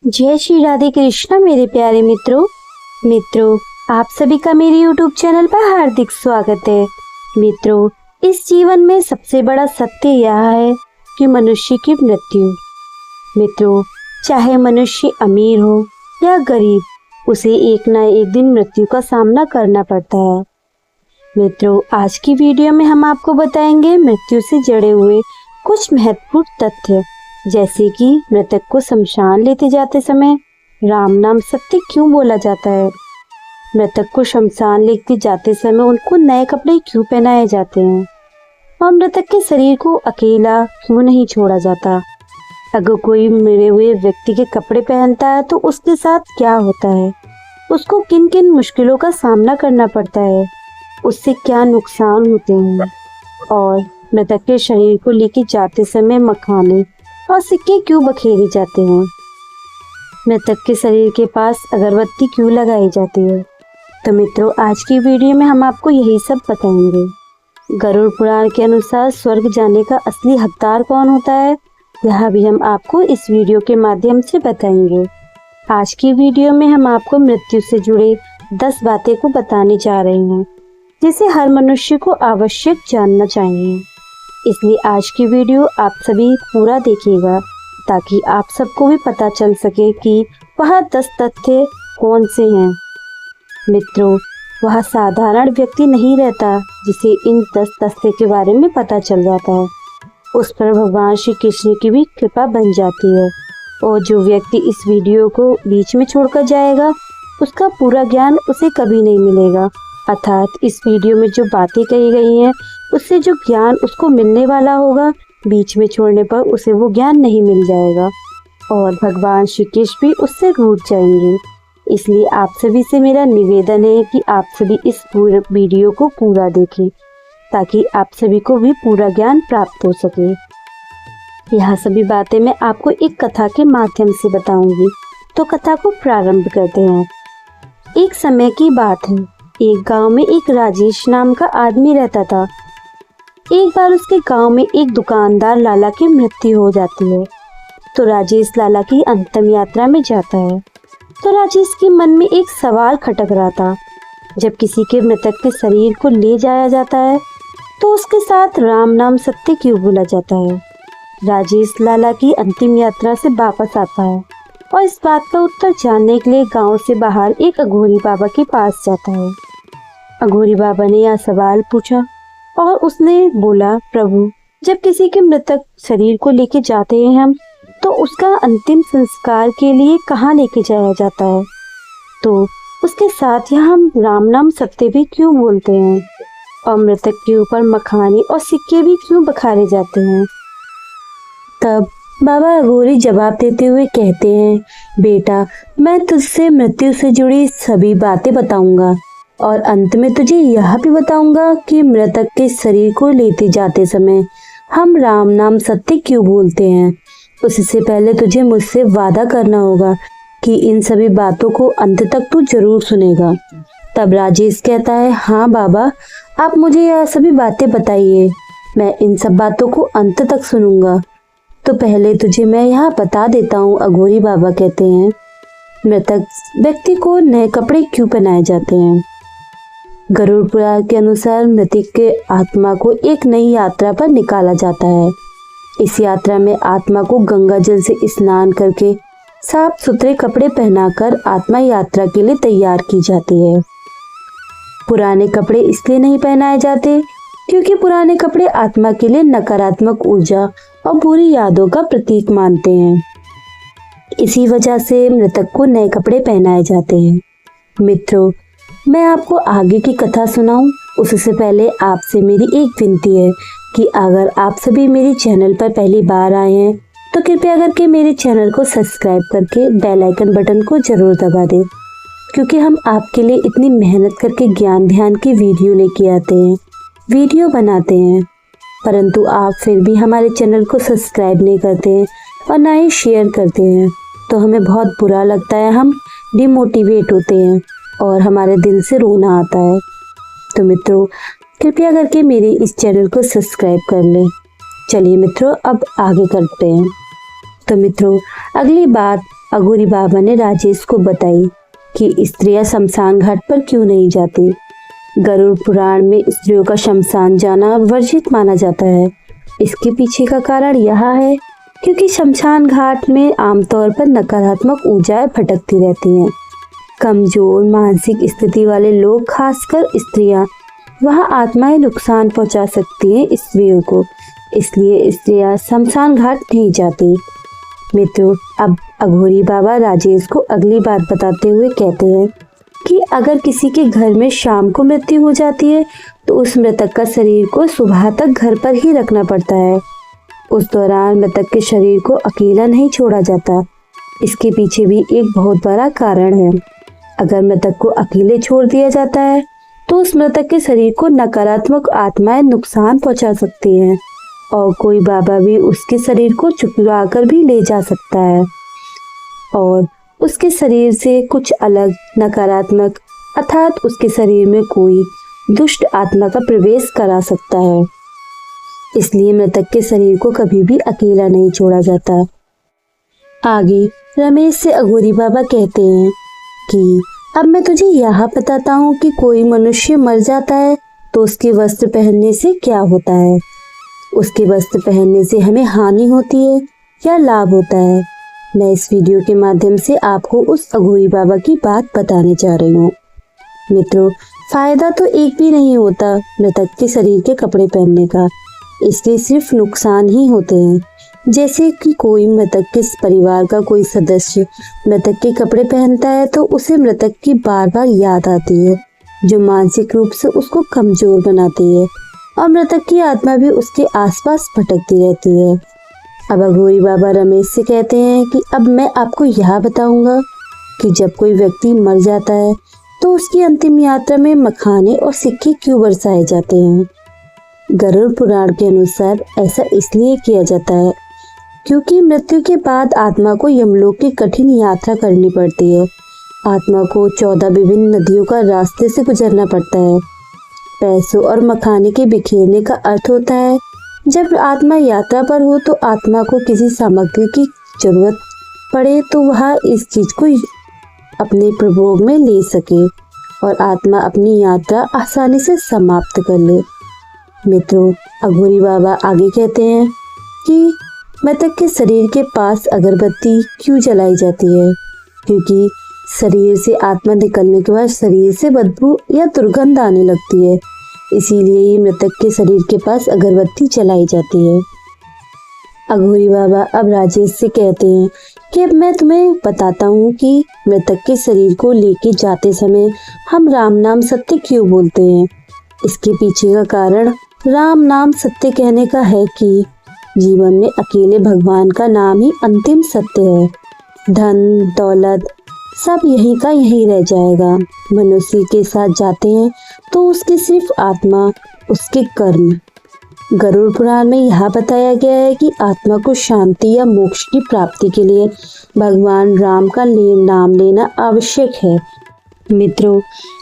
जय श्री राधे कृष्णा मेरे प्यारे मित्रों आप सभी का मेरे YouTube चैनल पर हार्दिक स्वागत है। मित्रों, इस जीवन में सबसे बड़ा सत्य यह है कि मनुष्य की मृत्यु। मित्रों, चाहे मनुष्य अमीर हो या गरीब, उसे एक ना एक दिन मृत्यु का सामना करना पड़ता है। मित्रों, आज की वीडियो में हम आपको बताएंगे मृत्यु से जुड़े हुए कुछ महत्वपूर्ण तथ्य, जैसे कि मृतक को शमशान लेते जाते समय राम नाम सत्य क्यों बोला जाता है, मृतक को शमशान लेते जाते समय उनको नए कपड़े क्यों पहनाए जाते हैं, और मृतक के शरीर को अकेला क्यों नहीं छोड़ा जाता। अगर कोई मरे हुए व्यक्ति के कपड़े पहनता है तो उसके साथ क्या होता है, उसको किन किन मुश्किलों का सामना करना पड़ता है, उससे क्या नुकसान होते हैं, और मृतक के शरीर को लेके जाते समय मखाने और सिक्के क्यों बखेरे जाते हैं, मृतक के शरीर के पास अगरबत्ती क्यों लगाई जाती है। तो मित्रों, आज की वीडियो में हम आपको यही सब बताएंगे। गरुड़ पुराण के अनुसार स्वर्ग जाने का असली हकदार कौन होता है, यह भी हम आपको इस वीडियो के माध्यम से बताएंगे। आज की वीडियो में हम आपको मृत्यु से जुड़े 10 बातें को बताने जा रहे हैं, जिसे हर मनुष्य को आवश्यक जानना चाहिए। इसलिए आज की वीडियो आप सभी पूरा देखिएगा, ताकि आप सबको भी पता चल सके कि वह 10 तथ्य कौन से हैं। मित्रों, वह साधारण व्यक्ति नहीं रहता जिसे इन 10 तथ्य के बारे में पता चल जाता है, उस पर भगवान श्री कृष्ण की भी कृपा बन जाती है। और जो व्यक्ति इस वीडियो को बीच में छोड़कर जाएगा, उसका पूरा ज्ञान उसे कभी नहीं मिलेगा। अर्थात इस वीडियो में जो बातें कही गई हैं, उससे जो ज्ञान उसको मिलने वाला होगा, बीच में छोड़ने पर उसे वो ज्ञान नहीं मिल जाएगा, और भगवान श्री कृष्ण भी उससे रूठ जाएंगे। इसलिए आप सभी से मेरा निवेदन है कि आप सभी इस पूरे वीडियो को पूरा देखें, ताकि आप सभी को भी पूरा ज्ञान प्राप्त हो सके। यह सभी बातें मैं आपको एक कथा के माध्यम से बताऊंगी। तो कथा को प्रारंभ करते हैं। एक समय की बात है, एक गांव में एक राजेश नाम का आदमी रहता था। एक बार उसके गांव में एक दुकानदार लाला की मृत्यु हो जाती है, तो राजेश लाला की अंतिम यात्रा में जाता है। तो राजेश के मन में एक सवाल खटक रहा था, जब किसी के मृतक के शरीर को ले जाया जाता है तो उसके साथ राम नाम सत्य क्यों बोला जाता है। राजेश लाला की अंतिम यात्रा से वापस आता है और इस बात का उत्तर जानने के लिए गांव से बाहर एक अघोरी बाबा के पास जाता है। अघोरी बाबा ने यह सवाल पूछा और उसने बोला, प्रभु, जब किसी के मृतक शरीर को लेके जाते हैं हम, तो उसका अंतिम संस्कार के लिए कहाँ लेके जाया जाता है, तो उसके साथ यह हम राम नाम सत्य भी क्यों बोलते हैं, और मृतक के ऊपर मखाने और सिक्के भी क्यों बखारे जाते हैं। तब बाबा अघोरी जवाब देते हुए कहते हैं, बेटा, मैं तुझसे मृत्यु से जुड़ी सभी बातें बताऊंगा, और अंत में तुझे यह भी बताऊंगा कि मृतक के शरीर को लेते जाते समय हम राम नाम सत्य क्यों बोलते हैं। उससे पहले तुझे मुझसे वादा करना होगा कि इन सभी बातों को अंत तक तू जरूर सुनेगा। तब राजेश कहता है, हाँ बाबा, आप मुझे यह सभी बातें बताइए, मैं इन सब बातों को अंत तक सुनूंगा। तो पहले तुझे मैं यह बता देता हूँ, अघोरी बाबा कहते हैं, मृतक व्यक्ति को नए कपड़े क्यों पहनाए जाते हैं। गरुड़ पुराण के अनुसार मृतक के आत्मा को एक नई यात्रा पर निकाला जाता है। इस यात्रा में आत्मा को गंगा जल से स्नान करके साफ सुथरे कपड़े पहनाकर आत्मा यात्रा के लिए तैयार की जाती है। पुराने कपड़े इसलिए नहीं पहनाए जाते क्योंकि पुराने कपड़े आत्मा के लिए नकारात्मक ऊर्जा और बुरी यादों का प्रतीक मानते हैं। इसी वजह से मृतक को नए कपड़े पहनाए जाते हैं। मित्रों, मैं आपको आगे की कथा सुनाऊं, उससे पहले आपसे मेरी एक विनती है कि अगर आप सभी मेरे चैनल पर पहली बार आए हैं तो कृपया करके मेरे चैनल को सब्सक्राइब करके बेल आइकन बटन को जरूर दबा दें, क्योंकि हम आपके लिए इतनी मेहनत करके ज्ञान ध्यान की वीडियो लेके आते हैं, वीडियो बनाते हैं, परंतु आप फिर भी हमारे चैनल को सब्सक्राइब नहीं करते हैं और ना ही शेयर करते हैं, तो हमें बहुत बुरा लगता है, हम डिमोटिवेट होते हैं और हमारे दिल से रोना आता है। तो मित्रों, कृपया करके मेरे इस चैनल को सब्सक्राइब कर लें। चलिए मित्रों, अब आगे करते हैं। तो मित्रों, अगली बात अघोरी बाबा ने राजेश को बताई कि स्त्रियां शमशान घाट पर क्यों नहीं जाती। गरुड़ पुराण में स्त्रियों का शमशान जाना वर्जित माना जाता है। इसके पीछे का कारण यह है क्योंकि शमशान घाट में आमतौर पर नकारात्मक ऊर्जाएं भटकती रहती हैं। कमजोर मानसिक स्थिति वाले लोग, खासकर स्त्रियां, वहां आत्माएं नुकसान पहुंचा सकती हैं स्त्रियों को, इसलिए स्त्रियां शमशान घाट नहीं जाती। मित्रों, अब अघोरी बाबा राजेश को अगली बात बताते हुए कहते हैं कि अगर किसी के घर में शाम को मृत्यु हो जाती है तो उस मृतक का शरीर को सुबह तक घर पर ही रखना पड़ता है। उस दौरान मृतक के शरीर को अकेला नहीं छोड़ा जाता। इसके पीछे भी एक बहुत बड़ा कारण है। अगर मृतक को अकेले छोड़ दिया जाता है तो उस मृतक के शरीर को नकारात्मक आत्माएं नुकसान पहुंचा सकती हैं और कोई बाबा भी उसके शरीर को चुरा कर भी ले जा सकता है और उसके शरीर से कुछ अलग नकारात्मक, अर्थात उसके शरीर में कोई दुष्ट आत्मा का प्रवेश करा सकता है। इसलिए मृतक के शरीर को कभी भी अकेला नहीं छोड़ा जाता। आगे रमेश से अघोरी बाबा कहते हैं कि अब मैं तुझे यह बताता हूँ कि कोई मनुष्य मर जाता है तो उसके वस्त्र पहनने से क्या होता है। उसके वस्त्र पहनने से हमें हानि होती है या लाभ होता है। मैं इस वीडियो के माध्यम से आपको उस अघोरी बाबा की बात बताने जा रही हूँ। मित्रों, फायदा तो एक भी नहीं होता मृतक के शरीर के कपड़े पहनने का, इसके सिर्फ नुकसान ही होते हैं। जैसे कि कोई मृतक के परिवार का कोई सदस्य मृतक के कपड़े पहनता है तो उसे मृतक की बार बार याद आती है, जो मानसिक रूप से उसको कमजोर बनाती है और मृतक की आत्मा भी उसके आसपास भटकती रहती है। अब अघोरी बाबा रमेश से कहते हैं कि अब मैं आपको यह बताऊंगा कि जब कोई व्यक्ति मर जाता है तो उसकी अंतिम यात्रा में मखाने और सिक्के क्यों बरसाए जाते हैं। गरुड़ पुराण के अनुसार ऐसा इसलिए किया जाता है क्योंकि मृत्यु के बाद आत्मा को यमलोक की कठिन यात्रा करनी पड़ती है। आत्मा को 14 विभिन्न नदियों का रास्ते से गुजरना पड़ता है। पैसों और मखाने के बिखेरने का अर्थ होता है जब आत्मा यात्रा पर हो तो आत्मा को किसी सामग्री की जरूरत पड़े तो वह इस चीज को अपने प्रभोग में ले सके और आत्मा अपनी यात्रा आसानी से समाप्त कर ले। मित्रों, अघोरी बाबा आगे कहते हैं कि मृतक के शरीर के पास अगरबत्ती क्यों जलाई जाती है, क्योंकि शरीर से आत्मा निकलने के बाद शरीर से बदबू या दुर्गंध आने लगती है, इसीलिए ही मृतक के शरीर के पास अगरबत्ती जलाई जाती है। अघोरी बाबा अब राजेश से कहते हैं कि अब मैं तुम्हें बताता हूँ कि मृतक के शरीर को लेके जाते समय हम राम नाम सत्य क्यों बोलते हैं। इसके पीछे का कारण राम नाम सत्य कहने का है कि जीवन में अकेले भगवान का नाम ही अंतिम सत्य है। धन दौलत सब यहीं का यहीं रह जाएगा। मनुष्य के साथ जाते हैं तो उसकी सिर्फ आत्मा, उसके कर्म। गरुड़ पुराण में यह बताया गया है कि आत्मा को शांति या मोक्ष की प्राप्ति के लिए भगवान राम का नाम लेना आवश्यक है। मित्रों,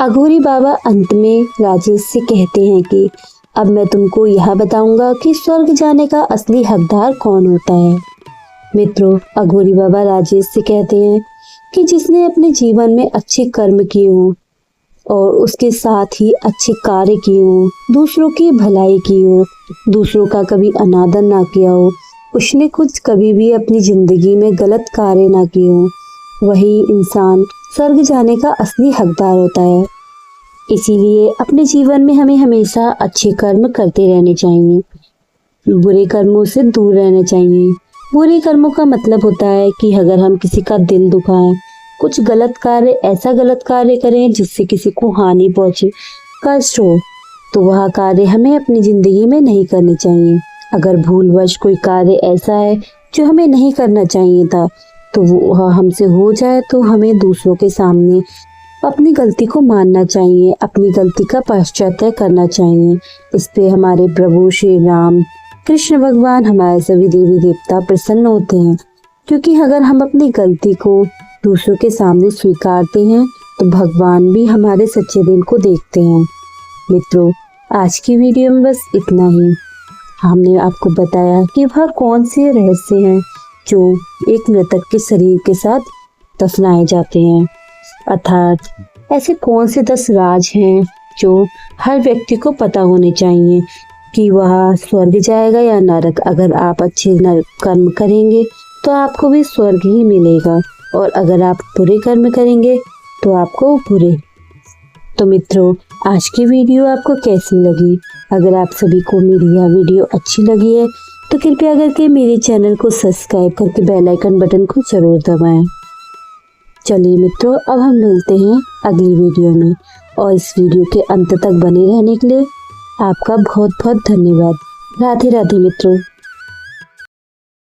अघोरी बाबा अंत में राजेश से कहते हैं कि अब मैं तुमको यह बताऊंगा कि स्वर्ग जाने का असली हकदार कौन होता है। मित्रों, अघोरी बाबा राजेश से कहते हैं कि जिसने अपने जीवन में अच्छे कर्म किए हों और उसके साथ ही अच्छे कार्य किए हों, दूसरों की भलाई की हो, दूसरों का कभी अनादर ना किया हो, उसने कुछ कभी भी अपनी जिंदगी में गलत कार्य ना किए हो, वही इंसान स्वर्ग जाने का असली हकदार होता है। इसीलिए अपने जीवन में हमें हमेशा अच्छे कर्म करते रहने चाहिए, बुरे कर्मों से दूर रहना चाहिए। बुरे कर्मों का मतलब होता है कि अगर हम किसी का दिल दुखाएं, कुछ गलत कार्य, ऐसा गलत कार्य करें जिससे किसी को हानि पहुंचे, कष्ट हो, तो वह कार्य हमें अपनी जिंदगी में नहीं करने चाहिए। अगर भूलवश कोई कार्य ऐसा है जो हमें नहीं करना चाहिए था तो वह हमसे हो जाए तो हमें दूसरों के सामने अपनी गलती को मानना चाहिए, अपनी गलती का पश्चाताप करना चाहिए। इस पे हमारे प्रभु श्री राम कृष्ण भगवान, हमारे सभी देवी देवता प्रसन्न होते हैं, क्योंकि अगर हम अपनी गलती को दूसरों के सामने स्वीकारते हैं तो भगवान भी हमारे सच्चे दिल को देखते हैं। मित्रों, आज की वीडियो में बस इतना ही। हमने आपको बताया कि वह कौन से रहस्य हैं जो एक मृतक के शरीर के साथ दफनाए जाते हैं। अर्थात ऐसे कौन से 10 राज हैं जो हर व्यक्ति को पता होने चाहिए कि वह स्वर्ग जाएगा या नरक। अगर आप अच्छे कर्म करेंगे तो आपको भी स्वर्ग ही मिलेगा, और अगर आप बुरे कर्म करेंगे तो आपको बुरे। तो मित्रों, आज की वीडियो आपको कैसी लगी? अगर आप सभी को मेरी यह वीडियो अच्छी लगी है तो कृपया करके मेरे चैनल को सब्सक्राइब करके बेल आइकन बटन को जरूर दबाएं। चलिए मित्रों, अब हम मिलते हैं अगली वीडियो में, और इस वीडियो के अंत तक बने रहने के लिए आपका बहुत बहुत धन्यवाद। राधे राधे मित्रों।